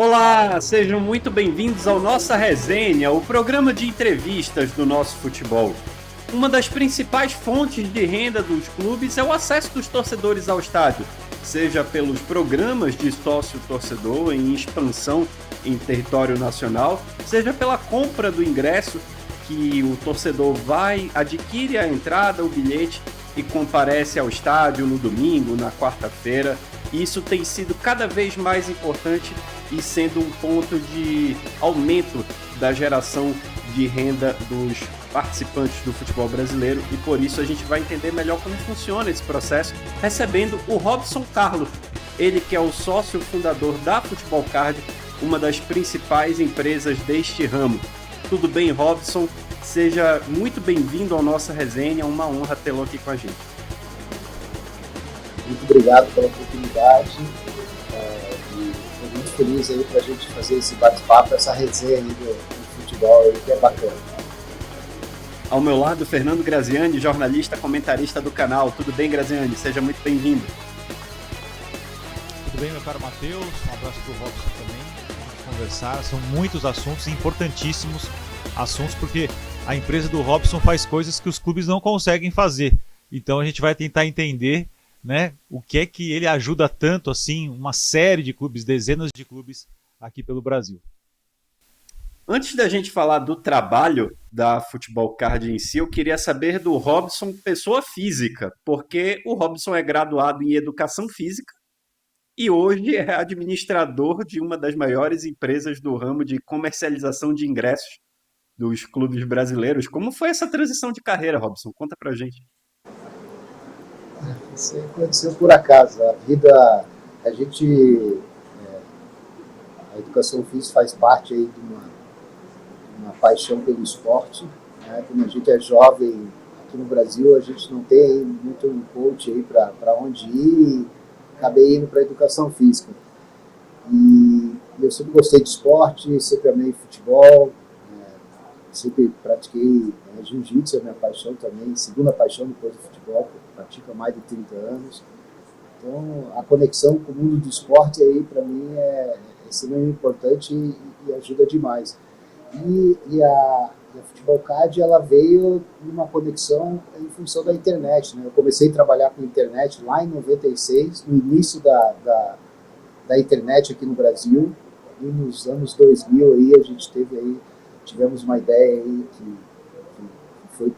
Olá, sejam muito bem-vindos ao Nossa Resenha, o programa de entrevistas do nosso futebol. Uma das principais fontes de renda dos clubes é o acesso dos torcedores ao estádio, seja pelos programas de sócio-torcedor em expansão em território nacional, seja pela compra do ingresso, que o torcedor adquire a entrada, o bilhete e comparece ao estádio no domingo, na quarta-feira. Isso tem sido cada vez mais importante e sendo um ponto de aumento da geração de renda dos participantes do futebol brasileiro, e por isso a gente vai entender melhor como funciona esse processo, recebendo o Robson Carlos, ele que é o sócio fundador da Futebol Card, uma das principais empresas deste ramo. Tudo bem, Robson? Seja muito bem-vindo à nossa resenha, uma honra tê-lo aqui com a gente. Muito obrigado pela oportunidade e estou muito feliz aí para a gente fazer esse bate-papo, essa resenha aí do futebol aí, que é bacana. Ao meu lado, Fernando Graziani, jornalista, comentarista do canal. Tudo bem, Graziani? Seja muito bem-vindo. Tudo bem, meu caro Matheus? Um abraço para o Robson também. Vamos conversar. São muitos assuntos, importantíssimos assuntos, porque a empresa do Robson faz coisas que os clubes não conseguem fazer. Então a gente vai tentar entender, né, o que é que ele ajuda tanto assim, uma série de clubes, dezenas de clubes aqui pelo Brasil. Antes da gente falar do trabalho da Futebol Card em si, eu queria saber do Robson, pessoa física, porque o Robson é graduado em Educação Física e hoje é administrador de uma das maiores empresas do ramo de comercialização de ingressos dos clubes brasileiros. Como foi essa transição de carreira, Robson? Conta pra gente. Isso aconteceu por acaso. A vida, a educação física faz parte aí de uma paixão pelo esporte, né? Quando a gente é jovem aqui no Brasil, a gente não tem muito um coach aí para onde ir, e acabei indo para a educação física. E eu sempre gostei de esporte, sempre amei futebol, sempre pratiquei jiu-jitsu, é minha paixão também, segunda paixão depois do futebol, que eu pratico há mais de 30 anos. Então, a conexão com o mundo do esporte aí, para mim, é extremamente importante e ajuda demais. E a Futebol Card, ela veio numa conexão em função da internet, né? Eu comecei a trabalhar com internet lá em 96, no início da internet aqui no Brasil, e nos anos 2000 aí a gente tivemos uma ideia aí que foi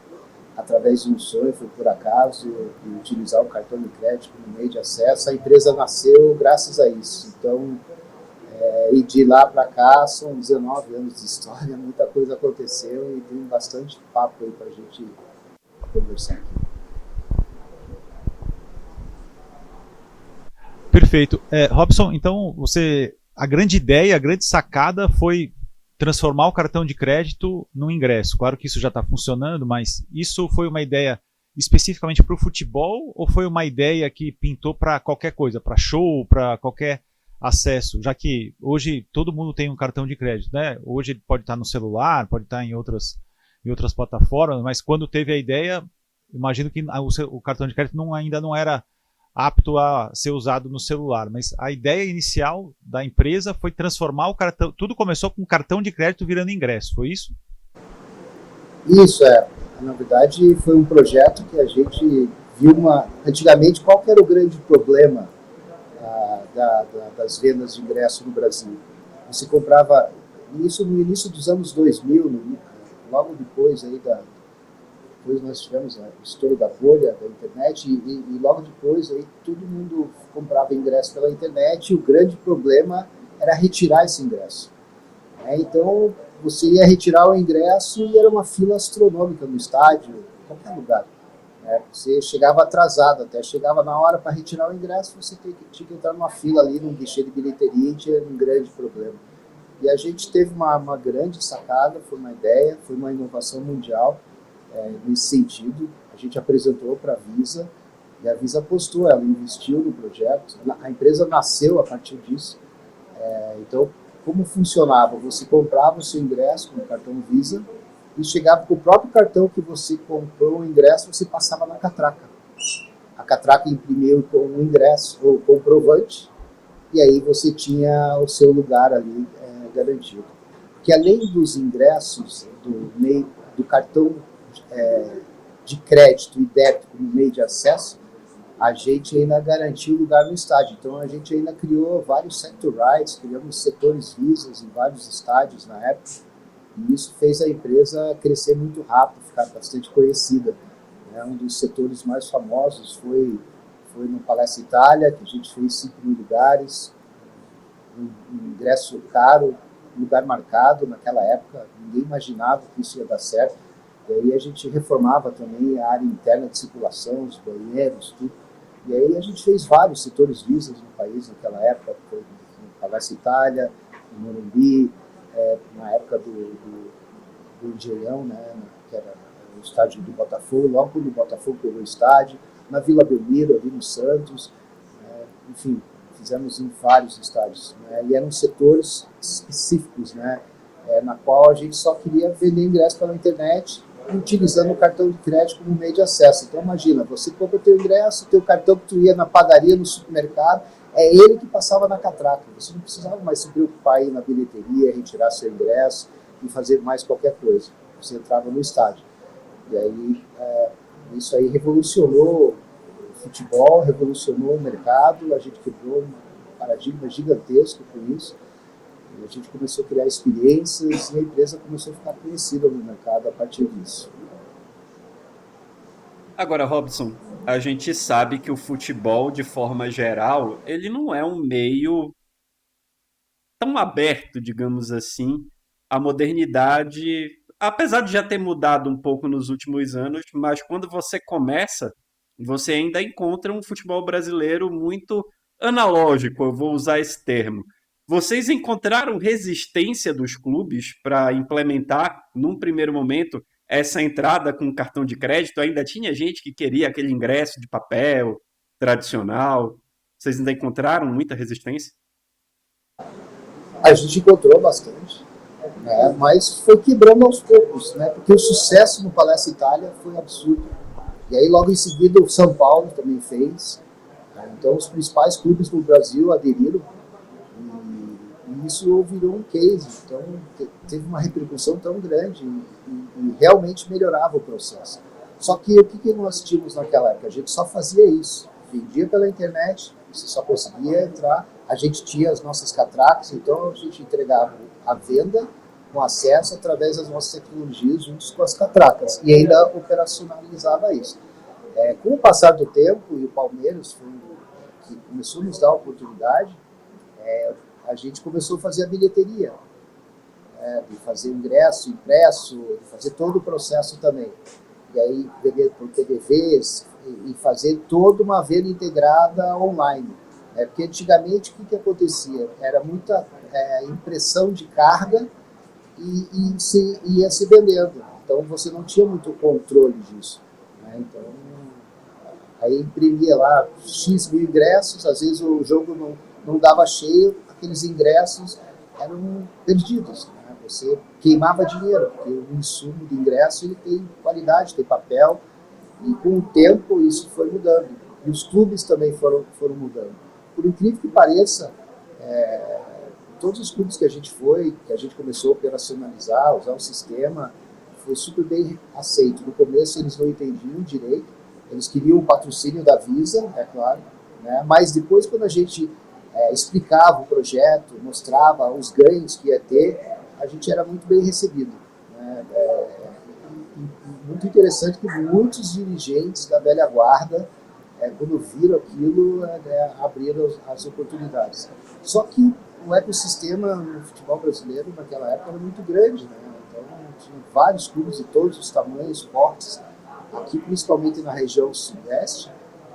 através de um sonho, foi por acaso, e utilizar o cartão de crédito como meio de acesso. A empresa nasceu graças a isso. Então, e de lá para cá são 19 anos de história, muita coisa aconteceu e tem bastante papo aí para a gente conversar aqui. Perfeito. Robson, então a grande ideia, a grande sacada foi transformar o cartão de crédito no ingresso. Claro que isso já está funcionando, mas isso foi uma ideia especificamente para o futebol ou foi uma ideia que pintou para qualquer coisa, para show, para qualquer acesso? Já que hoje todo mundo tem um cartão de crédito, né? Hoje ele pode estar no celular, pode estar em outras plataformas, mas quando teve a ideia, imagino que o cartão de crédito ainda não era apto a ser usado no celular, mas a ideia inicial da empresa foi transformar o cartão, tudo começou com o cartão de crédito virando ingresso, foi isso? Isso, na verdade foi um projeto que a gente viu antigamente, qual que era o grande problema das vendas de ingresso no Brasil? Você comprava, isso no início dos anos 2000, logo depois aí depois nós tivemos o estouro da bolha da internet e logo depois aí todo mundo comprava ingresso pela internet e o grande problema era retirar esse ingresso. Então você ia retirar o ingresso e era uma fila astronômica no estádio, em qualquer lugar. Você chegava atrasado, até chegava na hora para retirar o ingresso, você tinha que entrar numa fila ali, num guichê de bilheteria e tinha um grande problema. E a gente teve uma grande sacada, foi uma ideia, foi uma inovação mundial. Nesse sentido, a gente apresentou para a Visa e a Visa apostou, ela investiu no projeto, a empresa nasceu a partir disso. Então, como funcionava? Você comprava o seu ingresso com o cartão Visa e chegava com o próprio cartão que você comprou o ingresso, você passava na catraca. A catraca imprimia o ingresso, o comprovante, e aí você tinha o seu lugar ali garantido. Que além dos ingressos do cartão de crédito e débito como meio de acesso, a gente ainda garantiu lugar no estádio. Então a gente ainda criou vários sector rights, criamos setores visas em vários estádios na época, e isso fez a empresa crescer muito rápido, ficar bastante conhecida. Um dos setores mais famosos foi no Palestra Itália, que a gente fez 5 mil lugares, um ingresso caro, lugar marcado naquela época, ninguém imaginava que isso ia dar certo. E aí a gente reformava também a área interna de circulação, os banheiros, tudo. E aí a gente fez vários setores visas no país naquela época, foi no Palestra Itália, no Morumbi, na época do Engenhão, né, que era o estádio do Botafogo, logo quando o Botafogo pegou o estádio, na Vila Belmiro, ali no Santos, enfim, fizemos em vários estádios, né, e eram setores específicos, né, na qual a gente só queria vender ingresso pela internet, utilizando o cartão de crédito como meio de acesso. Então imagina, você compra o teu ingresso, o teu cartão que tu ia na padaria, no supermercado, é ele que passava na catraca. Você não precisava mais se preocupar em ir na bilheteria, retirar seu ingresso e fazer mais qualquer coisa. Você entrava no estádio. E aí isso aí revolucionou o futebol, revolucionou o mercado, a gente quebrou um paradigma gigantesco com isso. A gente começou a criar experiências e a empresa começou a ficar conhecida no mercado a partir disso. Agora, Robson, a gente sabe que o futebol, de forma geral, ele não é um meio tão aberto, digamos assim, à modernidade, apesar de já ter mudado um pouco nos últimos anos, mas quando você começa, você ainda encontra um futebol brasileiro muito analógico, eu vou usar esse termo. Vocês encontraram resistência dos clubes para implementar, num primeiro momento, essa entrada com cartão de crédito? Ainda tinha gente que queria aquele ingresso de papel tradicional. Vocês ainda encontraram muita resistência? A gente encontrou bastante, né, mas foi quebrando aos poucos, né, porque o sucesso no Palestra Itália foi absurdo. E aí logo em seguida o São Paulo também fez. Então os principais clubes do Brasil aderiram. E isso virou um case, então teve uma repercussão tão grande e realmente melhorava o processo. Só que o que nós tínhamos naquela época? A gente só fazia isso, vendia pela internet, você só conseguia entrar, a gente tinha as nossas catracas, então a gente entregava a venda com acesso através das nossas tecnologias juntos com as catracas e ainda operacionalizava isso. Com o passar do tempo, e o Palmeiras foi que começou a nos dar a oportunidade, a gente começou a fazer a bilheteria, de fazer o ingresso impresso, de fazer todo o processo também. E aí, por TVs, e fazer toda uma venda integrada online. Porque antigamente, o que acontecia? Era muita impressão de carga e ia se vendendo. Então, você não tinha muito controle disso. Né? Então, aí imprimia lá X mil ingressos, às vezes o jogo não dava cheio, aqueles ingressos eram perdidos, né? Você queimava dinheiro, porque o insumo do ingresso ele tem qualidade, tem papel, e com o tempo isso foi mudando. E os clubes também foram mudando. Por incrível que pareça, todos os clubes que a gente começou a operacionalizar, usar o sistema, foi super bem aceito. No começo eles não entendiam direito, eles queriam o patrocínio da Visa, é claro, né? Mas depois quando a gente explicava o projeto, mostrava os ganhos que ia ter, a gente era muito bem recebido. Né? Muito interessante que muitos dirigentes da velha guarda, quando viram aquilo, abriram as oportunidades. Só que o ecossistema no futebol brasileiro naquela época era muito grande, né? Então tinha vários clubes de todos os tamanhos, portes. Aqui, principalmente na região sudeste,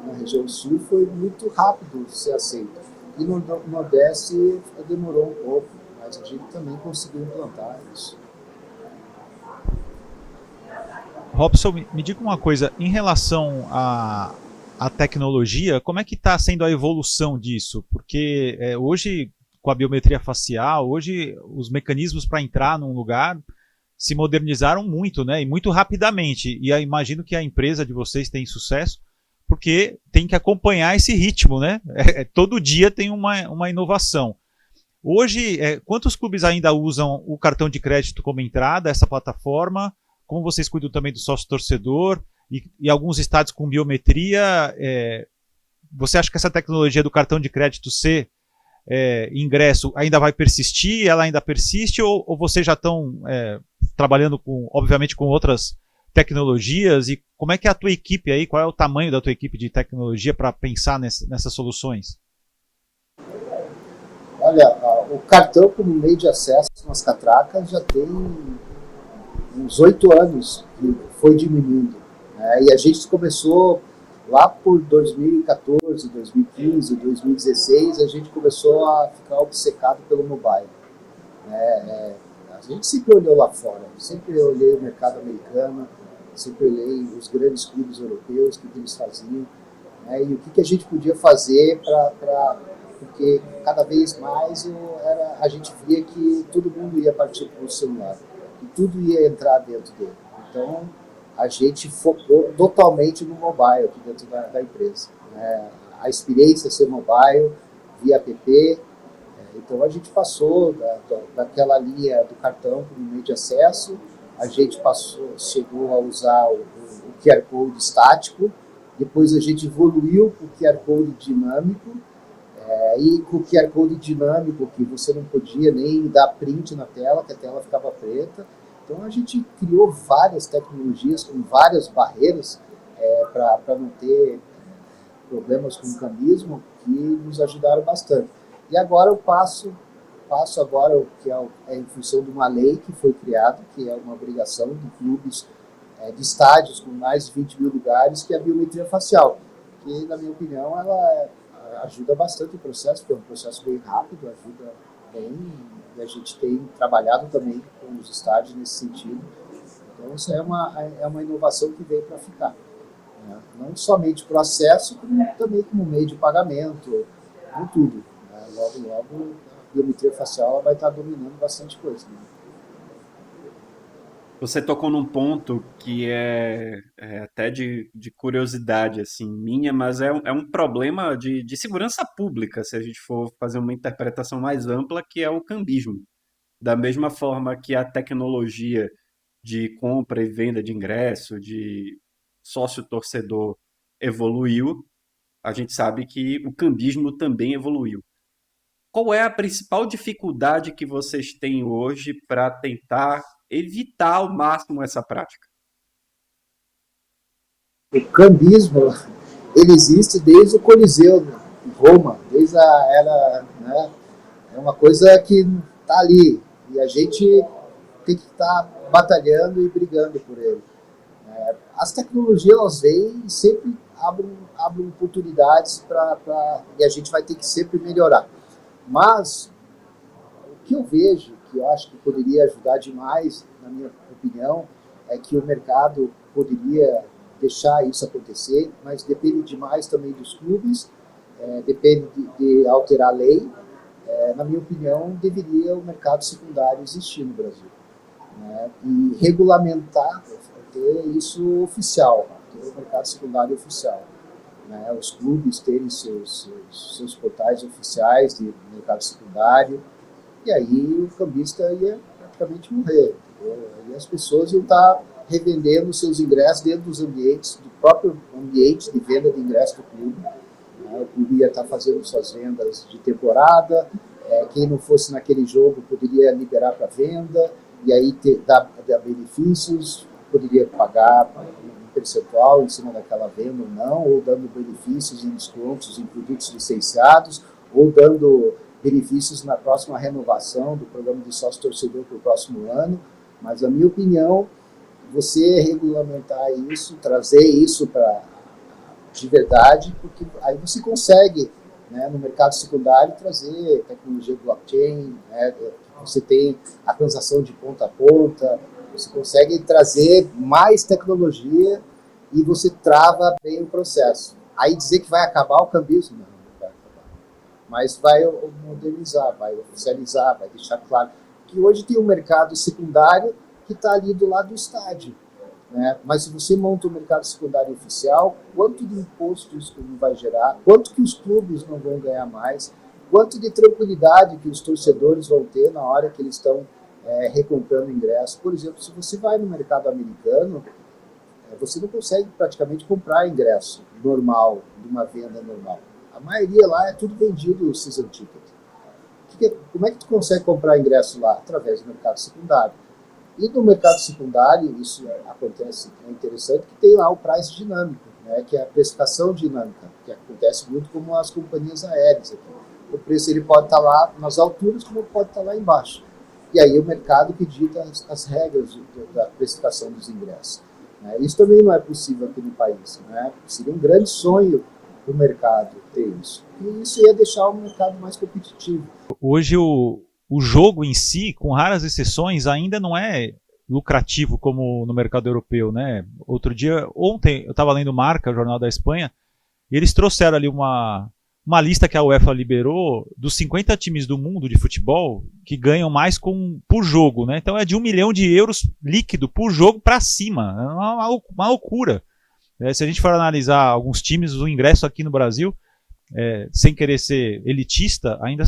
na região sul, foi muito rápido ser aceito. E no Nordeste demorou um pouco, mas a gente também conseguiu implantar isso. Robson, me diga uma coisa, em relação à tecnologia, como é que está sendo a evolução disso? Porque hoje, com a biometria facial, hoje os mecanismos para entrar num lugar se modernizaram muito, né? E muito rapidamente. E eu imagino que a empresa de vocês tem sucesso porque tem que acompanhar esse ritmo, né? Todo dia tem uma inovação. Hoje, quantos clubes ainda usam o cartão de crédito como entrada, essa plataforma? Como vocês cuidam também do sócio-torcedor? E alguns estádios com biometria, você acha que essa tecnologia do cartão de crédito ser ingresso ainda vai persistir? Ela ainda persiste? Ou vocês já estão trabalhando, obviamente, com outras tecnologias? E como é que é a tua equipe aí? Qual é o tamanho da tua equipe de tecnologia para pensar nessas soluções? Olha, o cartão como meio de acesso nas catracas já tem uns 8 anos que foi diminuindo. E a gente começou lá por 2014, 2015, 2016, a gente começou a ficar obcecado pelo mobile. A gente sempre olhou lá fora, sempre olhei o mercado americano, sempre olhei os grandes clubes europeus, o que eles faziam, e o que a gente podia fazer porque cada vez mais a gente via que todo mundo ia partir para o celular, que tudo ia entrar dentro dele. Então, a gente focou totalmente no mobile aqui dentro da empresa. A experiência ser mobile, via app. Então, a gente passou daquela linha do cartão como meio de acesso, a gente chegou a usar o QR Code estático, depois a gente evoluiu para o QR Code dinâmico, e com o QR Code dinâmico, que você não podia nem dar print na tela, que a tela ficava preta. Então a gente criou várias tecnologias com várias barreiras para não ter problemas com o cambismo, que nos ajudaram bastante. E agora eu passo agora, que é em função de uma lei que foi criada, que é uma obrigação de clubes, de estádios com mais de 20 mil lugares, que é a biometria facial, que na minha opinião ela ajuda bastante o processo, porque é um processo bem rápido, ajuda bem, e a gente tem trabalhado também com os estádios nesse sentido. Então isso é uma inovação que veio para ficar, não somente para o acesso, como também como meio de pagamento, com tudo. Logo a biometria facial ela vai estar dominando bastante coisa. Você tocou num ponto que é até de curiosidade assim, minha, mas é um problema de segurança pública, se a gente for fazer uma interpretação mais ampla, que é o cambismo. Da mesma forma que a tecnologia de compra e venda de ingresso, de sócio-torcedor evoluiu, a gente sabe que o cambismo também evoluiu. Qual é a principal dificuldade que vocês têm hoje para tentar evitar ao máximo essa prática? O cambismo, ele existe desde o Coliseu, em Roma, desde a era, é uma coisa que está ali, e a gente tem que estar batalhando e brigando por ele. As tecnologias, elas vêm e sempre abrem oportunidades e a gente vai ter que sempre melhorar. Mas o que eu vejo, que eu acho que poderia ajudar demais, na minha opinião, é que o mercado poderia deixar isso acontecer, mas depende demais também dos clubes, depende de alterar a lei. Na minha opinião, deveria o mercado secundário existir no Brasil, e regulamentar, ter isso oficial, ter o mercado secundário oficial. Os clubes terem seus portais oficiais de mercado secundário, e aí o cambista ia praticamente morrer. E as pessoas iam estar revendendo seus ingressos dentro dos ambientes, do próprio ambiente de venda de ingresso do clube. O clube ia estar fazendo suas vendas de temporada, quem não fosse naquele jogo poderia liberar para venda, e aí dar benefícios, poderia pagar um percentual em cima daquela venda ou não, ou dando benefícios em descontos em produtos licenciados, ou dando benefícios na próxima renovação do programa de sócio-torcedor para o próximo ano. Mas, na minha opinião, você regulamentar isso, trazer isso de verdade, porque aí você consegue, no mercado secundário, trazer tecnologia blockchain, você tem a transação de ponta a ponta, você consegue trazer mais tecnologia e você trava bem o processo. Aí dizer que vai acabar o cambismo, não vai acabar. Mas vai modernizar, vai oficializar, vai deixar claro que hoje tem um mercado secundário que está ali do lado do estádio. né? Mas se você monta um mercado secundário oficial, quanto de imposto isso não vai gerar, quanto que os clubes não vão ganhar mais, quanto de tranquilidade que os torcedores vão ter na hora que eles estão recomprando ingresso. Por exemplo, se você vai no mercado americano, você não consegue praticamente comprar ingresso normal, de uma venda normal. A maioria lá é tudo vendido season ticket. Como é que tu consegue comprar ingresso lá? Através do mercado secundário. E no mercado secundário, isso acontece, é interessante, que tem lá o price dinâmico, né, que é a precificação dinâmica, que acontece muito como as companhias aéreas aqui. O preço ele pode estar lá nas alturas, como pode estar lá embaixo. E aí o mercado que dita as regras da precificação dos ingressos. Né? Isso também não é possível aqui no país. Né? Seria um grande sonho do mercado ter isso. E isso ia deixar o mercado mais competitivo. Hoje o jogo em si, com raras exceções, ainda não é lucrativo como no mercado europeu, né? Ontem, eu estava lendo Marca, o jornal da Espanha, e eles trouxeram ali uma lista que a UEFA liberou dos 50 times do mundo de futebol que ganham mais por jogo, né? Então é de 1 milhão de euros líquido por jogo para cima. É uma loucura. Se a gente for analisar alguns times, o ingresso aqui no Brasil, sem querer ser elitista, ainda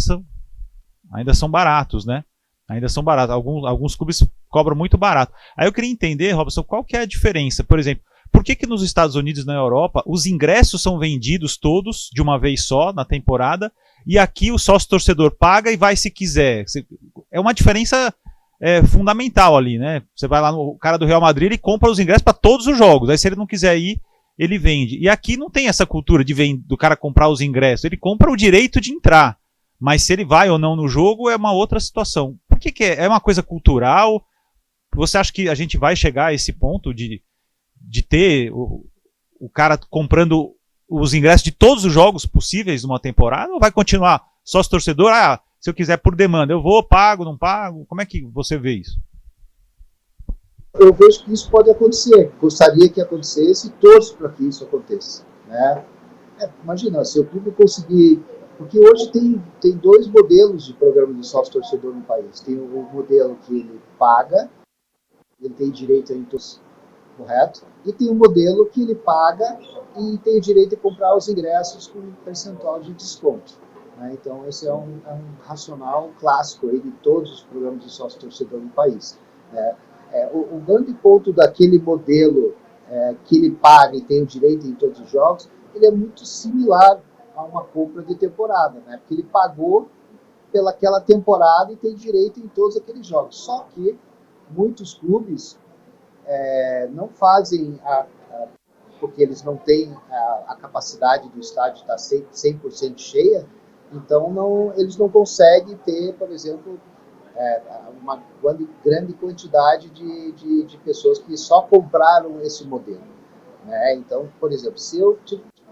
são baratos, né? Ainda são baratos. Alguns clubes cobram muito barato. Aí eu queria entender, Robson, qual que é a diferença? Por exemplo, por que nos Estados Unidos e na Europa os ingressos são vendidos todos de uma vez só na temporada e aqui o sócio torcedor paga e vai se quiser? É uma diferença fundamental ali, né? Você vai lá no cara do Real Madrid, ele compra os ingressos para todos os jogos. Aí se ele não quiser ir, ele vende. E aqui não tem essa cultura do cara comprar os ingressos. Ele compra o direito de entrar. Mas se ele vai ou não no jogo é uma outra situação. Por que é uma coisa cultural? Você acha que a gente vai chegar a esse ponto de ter o cara comprando os ingressos de todos os jogos possíveis numa temporada? Ou vai continuar sócio torcedor? Se eu quiser por demanda, eu vou, pago, não pago? Como é que você vê isso? Eu vejo que isso pode acontecer. Gostaria que acontecesse e torço para que isso aconteça. Né? Imagina, se o clube conseguir... Porque hoje tem dois modelos de programa de sócio torcedor no país. Tem o modelo que ele paga, ele tem direito a todos, correto? E tem o modelo que ele paga e tem o direito de comprar os ingressos com um percentual de desconto. Né? Então, esse é um racional clássico aí de todos os programas de sócio torcedor no país. Né? O grande ponto daquele modelo que ele paga e tem o direito em todos os jogos, ele é muito similar a uma compra de temporada, né? Porque ele pagou pelaquela temporada e tem direito em todos aqueles jogos. Só que muitos clubes não fazem, porque eles não têm a capacidade do estádio estar 100% cheia, então eles não conseguem ter, por exemplo, uma grande quantidade de pessoas que só compraram esse modelo. Né? Então, por exemplo, se eu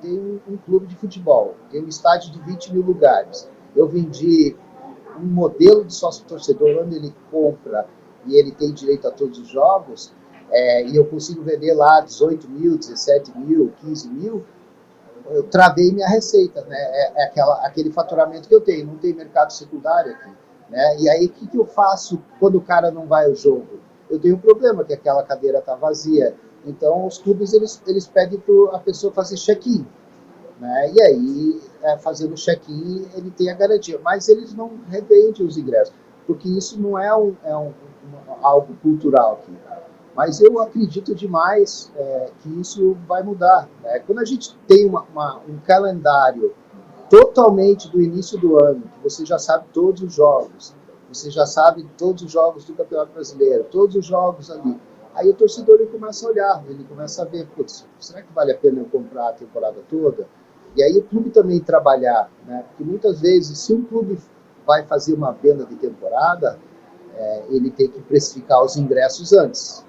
tenho um clube de futebol, tenho um estádio de 20 mil lugares, eu vendi um modelo de sócio-torcedor onde ele compra e ele tem direito a todos os jogos, e eu consigo vender lá 18 mil, 17 mil, 15 mil, eu travei minha receita, né? Aquele faturamento que eu tenho, não tem mercado secundário aqui. Né? E aí, o que eu faço quando o cara não vai ao jogo? Eu tenho um problema, que aquela cadeira está vazia. Então, os clubes eles pedem para a pessoa fazer check-in. Né? E aí, fazendo check-in, ele tem a garantia. Mas eles não revendem os ingressos, porque isso não é algo cultural aqui. Mas eu acredito demais que isso vai mudar. Né? Quando a gente tem um calendário totalmente do início do ano, que você já sabe todos os jogos, você já sabe todos os jogos do Campeonato Brasileiro, todos os jogos ali. Aí o torcedor ele começa a olhar, ele começa a ver, putz, será que vale a pena eu comprar a temporada toda? E aí o clube também trabalhar, né? Porque muitas vezes, se um clube vai fazer uma venda de temporada, ele tem que precificar os ingressos antes.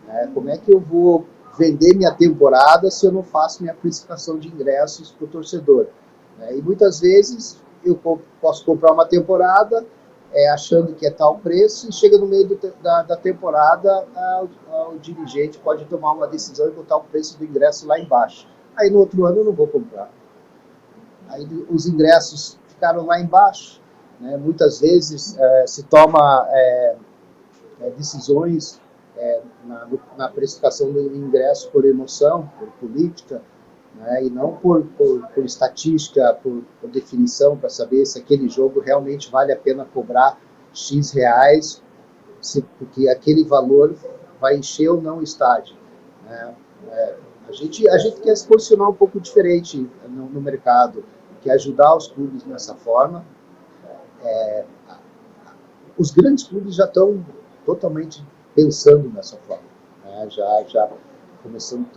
Né? Como é que eu vou vender minha temporada se eu não faço minha precificação de ingressos para o torcedor? E muitas vezes eu posso comprar uma temporada achando que é tal preço e chega no meio da temporada o dirigente pode tomar uma decisão e botar o preço do ingresso lá embaixo. Aí no outro ano eu não vou comprar. Aí os ingressos ficaram lá embaixo. Né? Muitas vezes se toma decisões na precificação do ingresso por emoção, por política, né, e não por estatística, por definição, para saber se aquele jogo realmente vale a pena cobrar X reais, porque aquele valor vai encher ou não o estádio. Né. A gente quer se posicionar um pouco diferente no mercado, quer ajudar os clubes nessa forma. Os grandes clubes já estão totalmente pensando nessa forma, né? Já estão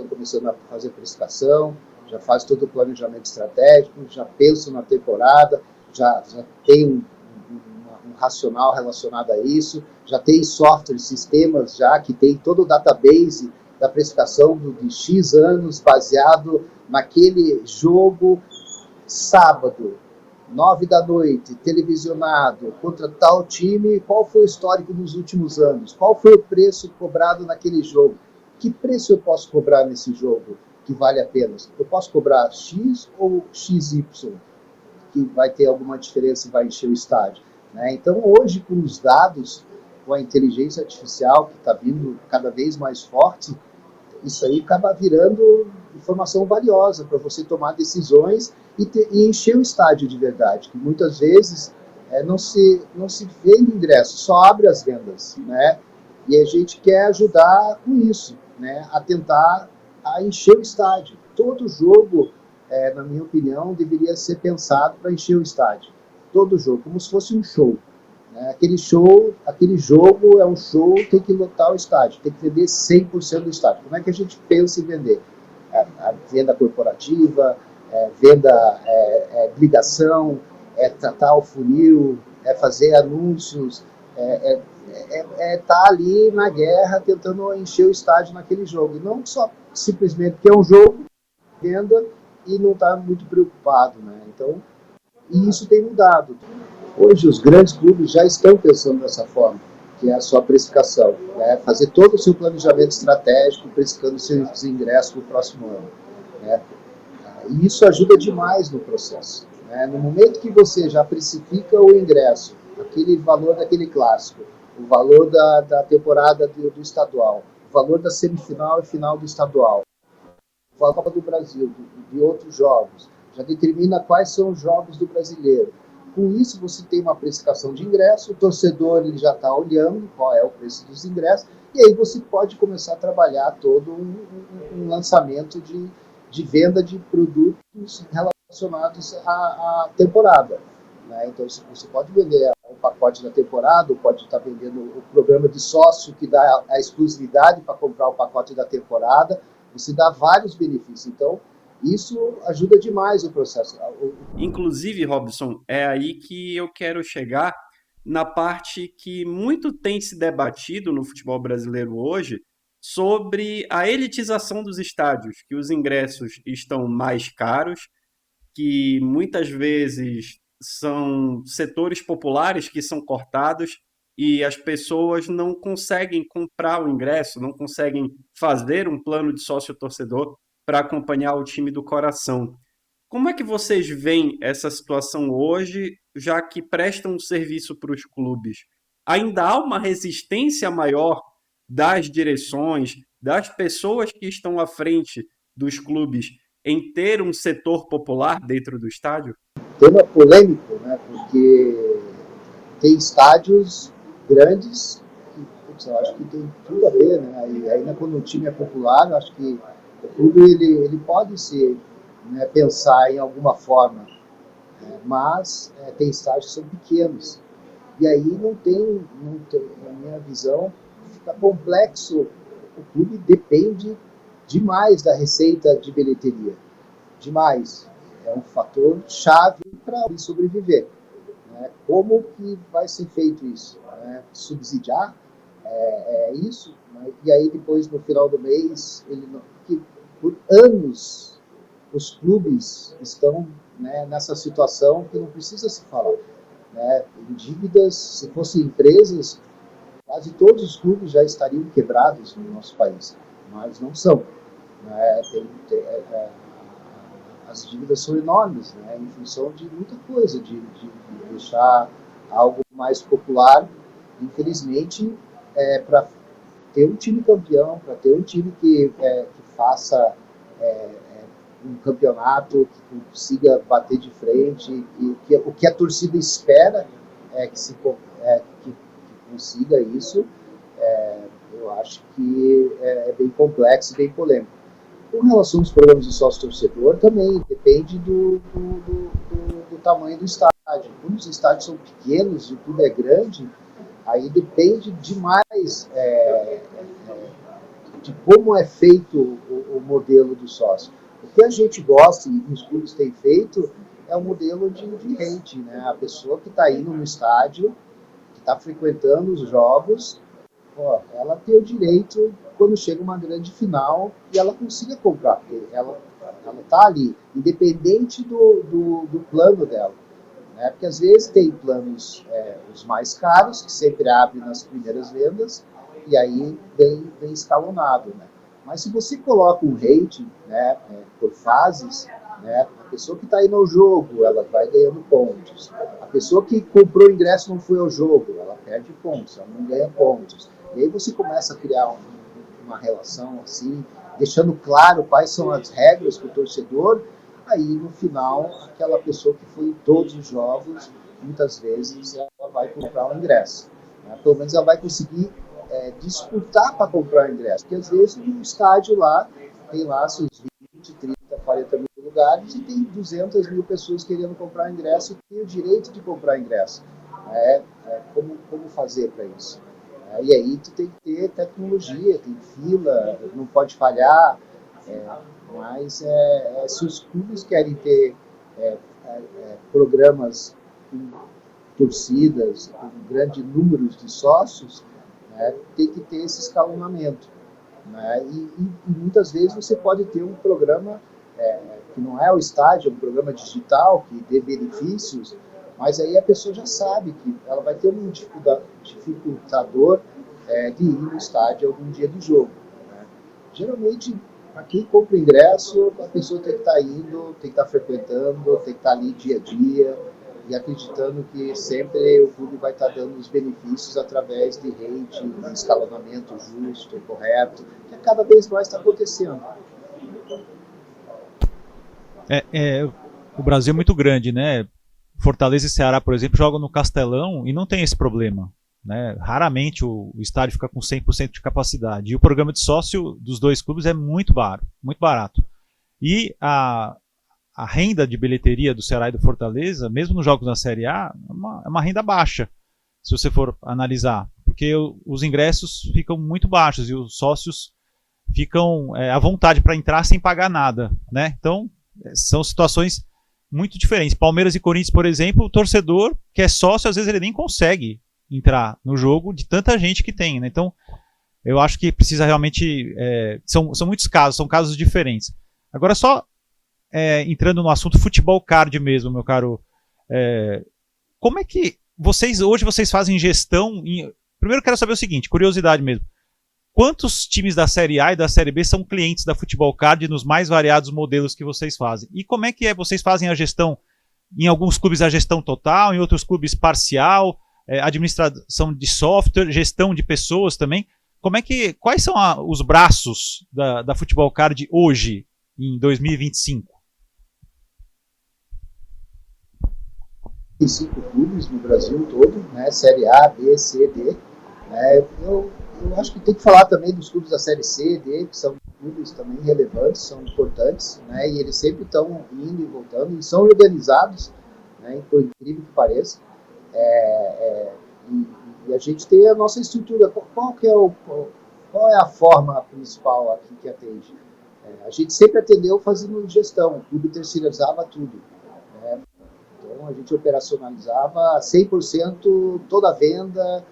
começando a fazer precificação, já faz todo o planejamento estratégico, já pensam na temporada, já tem um racional relacionado a isso, já tem software, sistemas já que tem todo o database da precificação de X anos baseado naquele jogo sábado, 9 da noite, televisionado, contra tal time, qual foi o histórico nos últimos anos? Qual foi o preço cobrado naquele jogo? Que preço eu posso cobrar nesse jogo que vale a pena? Eu posso cobrar X ou XY, que vai ter alguma diferença e vai encher o estádio, né? Então, hoje, com os dados, com a inteligência artificial que está vindo cada vez mais forte, isso aí acaba virando informação valiosa para você tomar decisões e encher o estádio de verdade, que muitas vezes não se vende ingresso, só abre as vendas, né? E a gente quer ajudar com isso, né? A tentar encher o estádio. Todo jogo, na minha opinião, deveria ser pensado para encher o estádio. Todo jogo, como se fosse um show. Aquele jogo é um show, tem que lotar o estádio, tem que vender 100% do estádio. Como é que a gente pensa em vender? A venda corporativa, venda, ligação, tratar o funil, fazer anúncios, tá ali na guerra tentando encher o estádio naquele jogo. E não só simplesmente porque é um jogo, venda e não está muito preocupado, né? Então, e isso tem mudado. Hoje os grandes clubes já estão pensando dessa forma, que é a sua precificação, né? Fazer todo o seu planejamento estratégico, precificando seus ingressos no próximo ano, né? E isso ajuda demais no processo, né? No momento que você já precifica o ingresso, aquele valor daquele clássico, o valor da temporada do estadual, o valor da semifinal e final do estadual, o valor do Brasil, de outros jogos, já determina quais são os jogos do brasileiro. Com isso, você tem uma precificação de ingresso, o torcedor ele já está olhando qual é o preço dos ingressos, e aí você pode começar a trabalhar todo um lançamento de venda de produtos relacionados à temporada, né? Então, você pode vender o pacote da temporada, ou pode estar vendendo o programa de sócio que dá a exclusividade para comprar o pacote da temporada, você dá vários benefícios. Então, isso ajuda demais o processo. Inclusive, Robson, é aí que eu quero chegar na parte que muito tem se debatido no futebol brasileiro hoje sobre a elitização dos estádios, que os ingressos estão mais caros, que muitas vezes são setores populares que são cortados e as pessoas não conseguem comprar o ingresso, não conseguem fazer um plano de sócio-torcedor para acompanhar o time do coração. Como é que vocês veem essa situação hoje, já que prestam um serviço para os clubes? Ainda há uma resistência maior das direções, das pessoas que estão à frente dos clubes em ter um setor popular dentro do estádio? Tema polêmico, né? Porque tem estádios grandes que eu acho que tem tudo a ver, né? E ainda quando o time é popular, eu acho que o clube ele pode ser, né, pensar em alguma forma, mas tem estádios que são pequenos. E aí não tem, na minha visão, fica complexo. O clube depende demais da receita de bilheteria. Demais. É um fator chave para ele sobreviver, né? Como que vai ser feito isso? Subsidiar isso, né? E aí depois, no final do mês, que por anos os clubes estão, né, nessa situação que não precisa se falar, né? Em dívidas, se fossem empresas, quase todos os clubes já estariam quebrados no nosso país, mas não são, né? As dívidas são enormes, né, em função de muita coisa, de deixar algo mais popular, infelizmente, para ter um time campeão, para ter um time que faça um campeonato, que consiga bater de frente, o que a torcida espera é que consiga isso. Eu acho que é bem complexo e bem polêmico. Com relação aos programas de sócio-torcedor, também depende do tamanho do estádio. Quando os estádios são pequenos e tudo é grande, aí depende demais de como é feito o modelo do sócio. O que a gente gosta e os clubes têm feito é o modelo de rede, né? A pessoa que está indo no estádio, que está frequentando os jogos, ela tem o direito, quando chega uma grande final, e ela consiga comprar, porque ela está ali, independente do plano dela. Né? Porque às vezes tem planos os mais caros, que sempre abrem nas primeiras vendas, e aí vem escalonado. Né? Mas se você coloca um rating, né, por fases, né, a pessoa que está indo ao jogo, ela vai ganhando pontos. A pessoa que comprou o ingresso e não foi ao jogo, ela perde pontos, ela não ganha pontos. E aí você começa a criar uma relação assim, deixando claro quais são as regras para o torcedor. Aí no final, aquela pessoa que foi em todos os jogos, muitas vezes ela vai comprar o ingresso. Né? Pelo menos ela vai conseguir disputar para comprar o ingresso. Porque às vezes no estádio lá, tem lá seus 20, 30, 40 mil lugares e tem 200 mil pessoas querendo comprar ingresso e tem o direito de comprar ingresso. Como fazer para isso? E aí tu tem que ter tecnologia, tem fila, não pode falhar, mas se os clubes querem ter programas com torcidas, com grande número de sócios, tem que ter esse escalonamento. Né? E muitas vezes você pode ter um programa que não é o estádio, é um programa digital que dê benefícios, mas aí a pessoa já sabe que ela vai ter um dificultador de ir no estádio algum dia do jogo. Né? Geralmente, para quem compra ingresso, a pessoa tem que estar indo, tem que estar frequentando, tem que estar ali dia a dia e acreditando que sempre o clube vai estar dando os benefícios através de rede, de escalonamento justo, correto, que cada vez mais está acontecendo. O Brasil é muito grande, né? Fortaleza e Ceará, por exemplo, jogam no Castelão e não tem esse problema. Né? Raramente o estádio fica com 100% de capacidade. E o programa de sócio dos dois clubes é muito barato. E a renda de bilheteria do Ceará e do Fortaleza, mesmo nos jogos da Série A, é uma renda baixa, se você for analisar. Porque os ingressos ficam muito baixos e os sócios ficam à vontade para entrar sem pagar nada. Né? Então, são situações muito diferentes. Palmeiras e Corinthians, por exemplo, o torcedor que é sócio, às vezes ele nem consegue entrar no jogo de tanta gente que tem. Né? Então, eu acho que precisa realmente... São muitos casos, são casos diferentes. Agora, só entrando no assunto futebol card mesmo, meu caro, como é que hoje vocês fazem gestão... Primeiro eu quero saber o seguinte, curiosidade mesmo. Quantos times da Série A e da Série B são clientes da Futebol Card nos mais variados modelos que vocês fazem? E como é que vocês fazem a gestão, em alguns clubes a gestão total, em outros clubes parcial, administração de software, gestão de pessoas também? Quais são os braços da Futebol Card hoje, em 2025? Tem 5 clubes no Brasil todo, né? Série A, B, C, D. Eu acho que tem que falar também dos clubes da Série C, D, que são clubes também relevantes, são importantes, né? E eles sempre estão indo e voltando, e são organizados, né? Por incrível que pareça. E a gente tem a nossa estrutura. Qual é a forma principal aqui que atende? A gente sempre atendeu fazendo gestão, o clube terceirizava tudo. Né? Então a gente operacionalizava 100% toda a venda,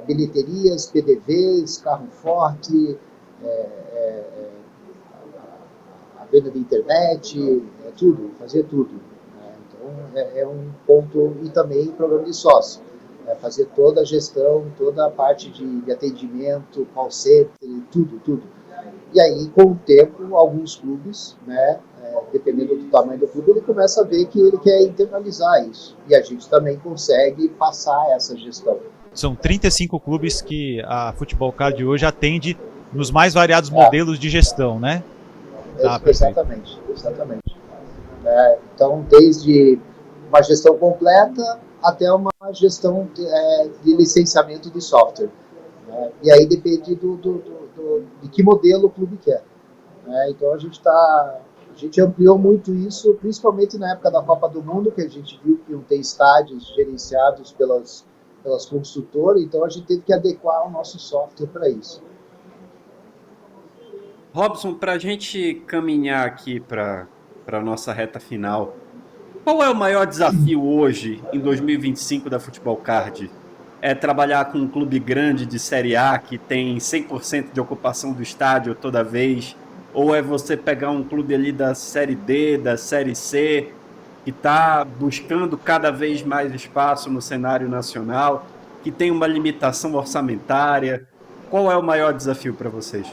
bilheterias, PDVs, carro forte, a venda de internet, tudo, fazer tudo. Né? Então é um ponto, e também programa de sócio, fazer toda a gestão, toda a parte de atendimento, call center, tudo. E aí, com o tempo, alguns clubes, né, dependendo do tamanho do clube, ele começa a ver que ele quer internalizar isso. E a gente também consegue passar essa gestão. São 35 clubes que a Futebol Card hoje atende nos mais variados modelos de gestão, né? Tá, exatamente. Então, desde uma gestão completa até uma gestão de licenciamento de software. E aí depende de que modelo o clube quer. Então a gente ampliou muito isso, principalmente na época da Copa do Mundo, que a gente viu que não tem estádios gerenciados pelas construtoras, então a gente teve que adequar o nosso software para isso. Robson, para a gente caminhar aqui para a nossa reta final, qual é o maior desafio hoje, em 2025, da Futebol Card? É trabalhar com um clube grande de Série A, que tem 100% de ocupação do estádio toda vez? Ou é você pegar um clube ali da Série D, da Série C, que está buscando cada vez mais espaço no cenário nacional, que tem uma limitação orçamentária? Qual é o maior desafio para vocês?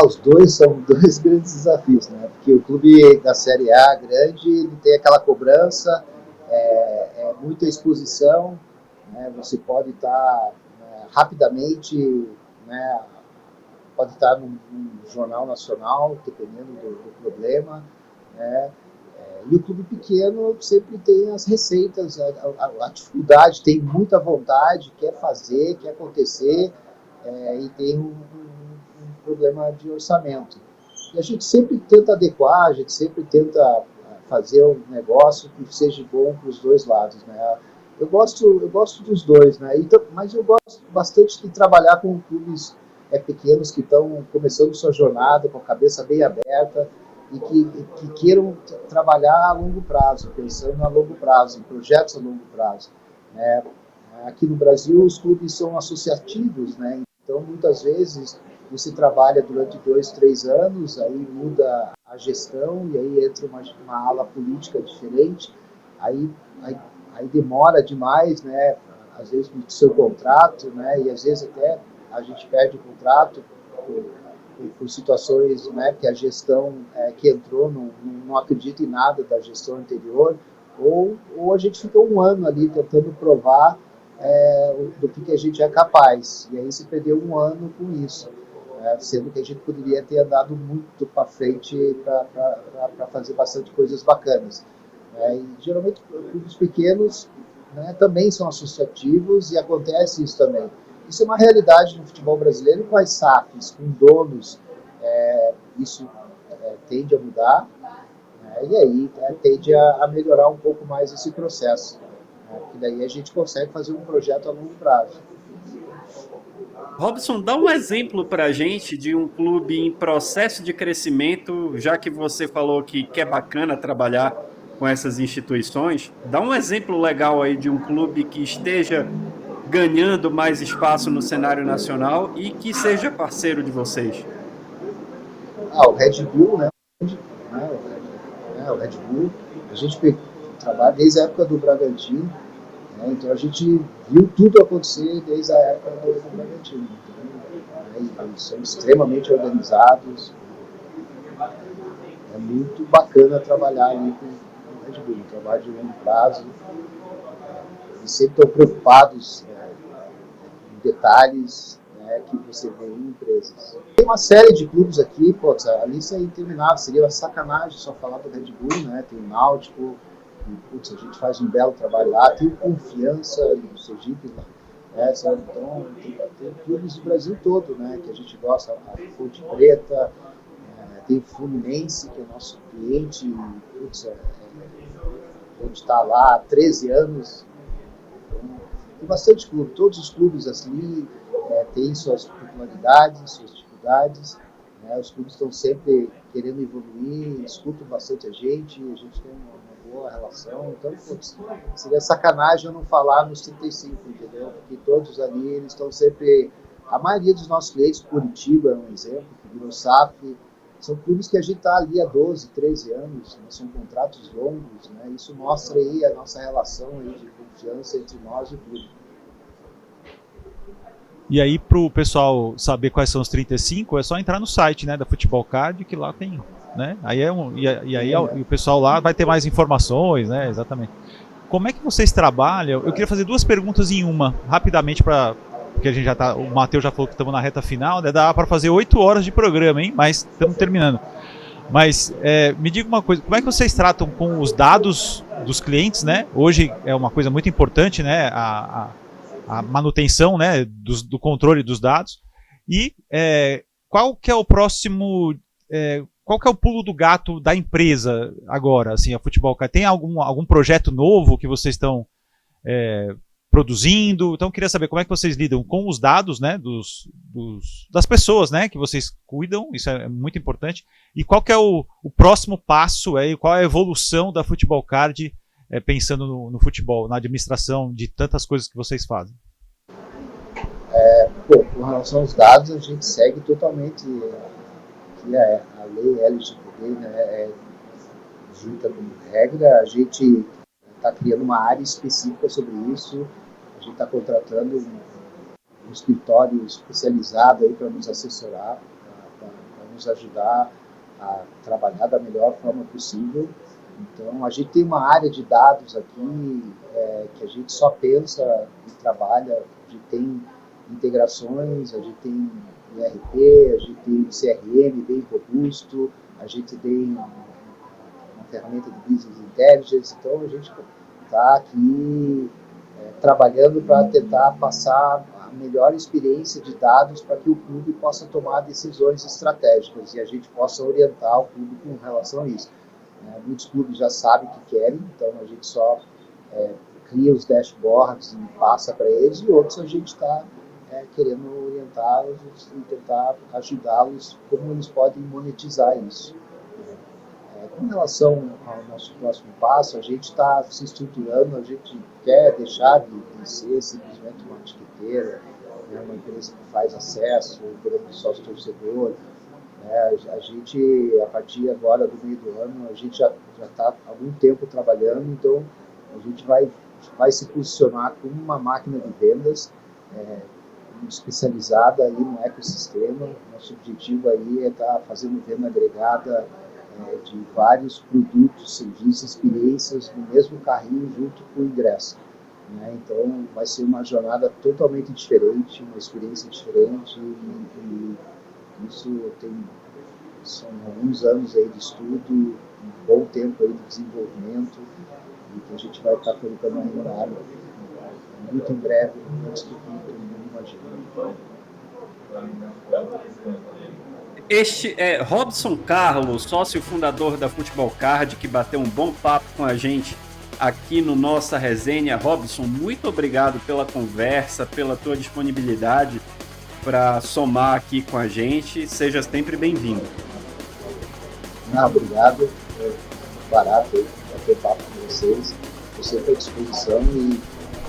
Os dois são dois grandes desafios, né? Porque o clube da Série A grande, ele tem aquela cobrança, muita exposição, né? Você pode estar rapidamente, né? Pode estar num jornal nacional, dependendo do problema, né? E o clube pequeno sempre tem as receitas, a dificuldade, tem muita vontade, quer fazer, quer acontecer, e tem um problema de orçamento. E a gente sempre tenta adequar, a gente sempre tenta fazer um negócio que seja bom para os dois lados, né? Eu gosto dos dois, né? Então, mas eu gosto bastante de trabalhar com clubes pequenos que estão começando sua jornada com a cabeça bem aberta e que queiram trabalhar a longo prazo, pensando a longo prazo, em projetos a longo prazo, né? Aqui no Brasil os clubes são associativos, né? Então muitas vezes você trabalha durante 2, 3 anos, aí muda a gestão e aí entra uma ala política diferente, aí demora demais, né? Às vezes no seu contrato, né? E às vezes até a gente perde o contrato por situações, né, que a gestão que entrou não acredita em nada da gestão anterior, ou a gente fica um ano ali tentando provar do que a gente é capaz, e aí se perdeu um ano com isso, sendo que a gente poderia ter andado muito para frente para fazer bastante coisas bacanas. E geralmente clubes pequenos, né, também são associativos e acontece isso também. Isso é uma realidade no futebol brasileiro com as SAFs, com donos, isso tende a mudar, e aí tende a melhorar um pouco mais esse processo, porque daí a gente consegue fazer um projeto a longo prazo. Robson, dá um exemplo para a gente de um clube em processo de crescimento, já que você falou que é bacana trabalhar com essas instituições. Dá um exemplo legal aí de um clube que esteja ganhando mais espaço no cenário nacional e que seja parceiro de vocês. O Red Bull, né? O Red Bull, a gente trabalha desde a época do Bragantino, né? Então a gente viu tudo acontecer desde a época do Bragantino. Então, eles são extremamente organizados, é muito bacana trabalhar ali com o Red Bull, um trabalho de longo prazo, eles sempre estão preocupados em detalhes, né, que você vê em empresas. Tem uma série de clubes aqui, a lista é interminável, seria uma sacanagem só falar do Red Bull, né? Tem o Náutico, a gente faz um belo trabalho lá, tem o Confiança do Sergipe, então tem clubes do Brasil todo, né, que a gente gosta, a Fonte Preta, tem o Fluminense, que é nosso cliente, onde está lá há 13 anos, tem bastante clube, todos os clubes assim, têm suas popularidades, suas dificuldades, né? Os clubes estão sempre querendo evoluir, escutam bastante a gente tem uma boa relação, então seria sacanagem eu não falar nos 35, entendeu? Porque todos ali, eles estão sempre, a maioria dos nossos clientes, Curitiba é um exemplo, que virou SAF, são clubes que a gente está ali há 12, 13 anos, né? São contratos longos, né? Isso mostra aí a nossa relação aí de confiança entre nós e o clube. E aí, para o pessoal saber quais são os 35, é só entrar no site, né, da Futebol Card, que lá tem, né? Aí e aí o pessoal lá vai ter mais informações, né? Exatamente. como é que vocês trabalham? Eu queria fazer 2 perguntas em uma, rapidamente, porque a gente o Matheus já falou que estamos na reta final, né? Dá para fazer 8 horas de programa, hein? Mas estamos terminando. Mas me diga uma coisa, como é que vocês tratam com os dados dos clientes, né? Hoje é uma coisa muito importante, né? A manutenção, né? Do controle dos dados. E qual que é o próximo... qual que é o pulo do gato da empresa agora, assim, a Futebol Card? Tem algum projeto novo que vocês estão produzindo? Então, eu queria saber como é que vocês lidam com os dados, né, das pessoas, né, que vocês cuidam, isso é muito importante, e qual que é o próximo passo, qual é a evolução da Futebol Card, pensando no futebol, na administração de tantas coisas que vocês fazem? Com relação aos dados, a gente segue totalmente a lei LGPD, né, junta como regra. A gente está criando uma área específica sobre isso. A gente está contratando um escritório especializado aí para nos assessorar, para nos ajudar a trabalhar da melhor forma possível. Então, a gente tem uma área de dados aqui que a gente só pensa e trabalha. A gente tem integrações, a gente tem ERP, a gente tem um CRM bem robusto, a gente tem uma ferramenta de Business Intelligence. Então, a gente está aqui trabalhando para tentar passar a melhor experiência de dados para que o clube possa tomar decisões estratégicas e a gente possa orientar o clube com relação a isso. Muitos clubes já sabem o que querem, então a gente só cria os dashboards e passa para eles, e outros a gente está querendo orientá-los e tentar ajudá-los como eles podem monetizar isso. Com relação ao nosso próximo passo, a gente está se estruturando, a gente quer deixar de ser simplesmente uma etiqueteira, uma empresa que faz acesso, um sócio-torcedor. A gente, a partir agora do meio do ano, a gente já está há algum tempo trabalhando, então a gente vai se posicionar como uma máquina de vendas especializada aí no ecossistema. Nosso objetivo aí é estar fazendo venda agregada de vários produtos, serviços, experiências no mesmo carrinho junto com o ingresso. Então vai ser uma jornada totalmente diferente, uma experiência diferente, e isso são alguns anos aí de estudo, um bom tempo aí de desenvolvimento, e que a gente vai estar colocando aí na área muito em breve, antes do que todo mundo imagina. Este é Robson Carlos, sócio fundador da Futebol Card, que bateu um bom papo com a gente aqui no nossa resenha. Robson, muito obrigado pela conversa, pela tua disponibilidade para somar aqui com a gente. Seja sempre bem-vindo. Obrigado. É barato bater papo com vocês. Estou sempre à disposição, e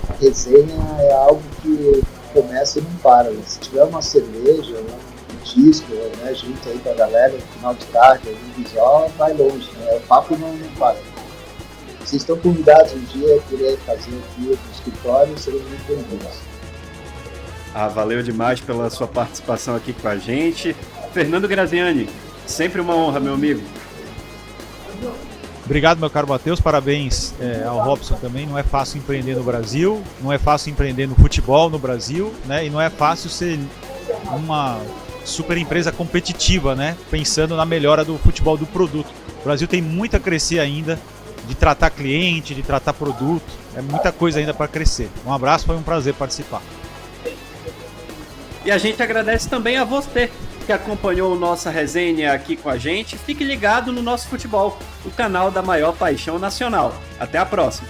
a resenha é algo que começa e não para. Se tiver uma cerveja, um disco, né, junto aí com a galera no final de tarde, um visual, vai longe, né? O papo não para. Vocês estão convidados um dia a querer fazer aqui no escritório, serão muito bem-vindos. Valeu demais pela sua participação aqui com a gente. Fernando Graziani, sempre uma honra, meu amigo. Obrigado, meu caro Matheus, parabéns ao Robson também. Não é fácil empreender no Brasil, não é fácil empreender no futebol no Brasil, né? E não é fácil ser uma super empresa competitiva, né? Pensando na melhora do futebol, do produto. O Brasil tem muito a crescer ainda, de tratar cliente, de tratar produto, é muita coisa ainda para crescer. Um abraço, foi um prazer participar. E a gente agradece também a você que acompanhou nossa resenha aqui com a gente. Fique ligado no Nosso Futebol, o canal da maior paixão nacional. Até a próxima!